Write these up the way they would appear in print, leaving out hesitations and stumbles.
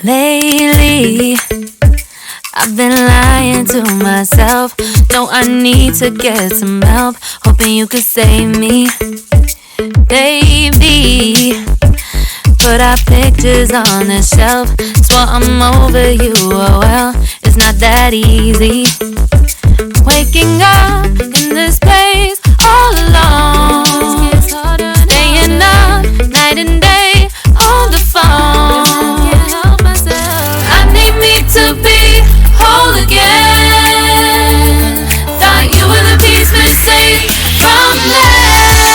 Lately, I've been lying to myself. No, I need to get some help. Hoping you could save me, baby. Put our pictures on the shelf. Swore I'm over you, oh well, it's not that easy. Waking up in this place all alone, staying up night and day on the phone. I need me to be whole again. Thought you were the piece missing from this.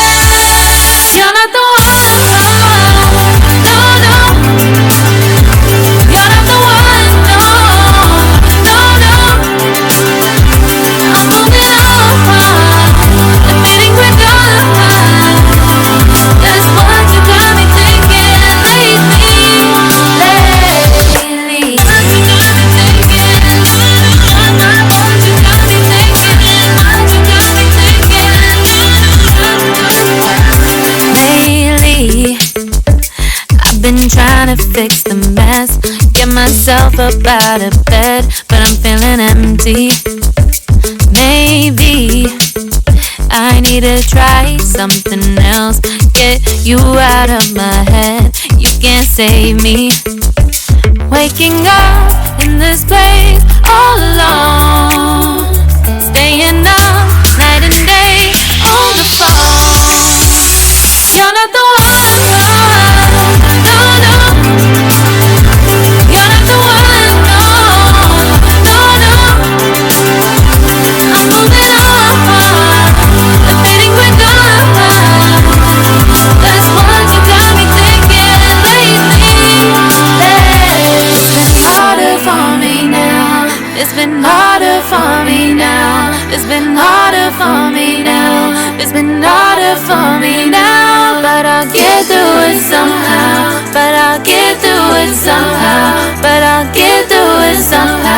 You're not the one, no, no. You're not the one, no, no, no. I'm moving on, admitting we're gone. That's what you got me thinking lately. Been trying to fix the mess, get myself up out of bed, but I'm feeling empty. Maybe I need to try something else, get you out of my head. You can't save me. Waking up in this place all alone, staying up night and day on the phone. You're not the one. It's been harder for me now. It's been harder for me now. It's been harder for me now. But I'll get through it somehow. But I'll get through it somehow. But I'll get through it somehow.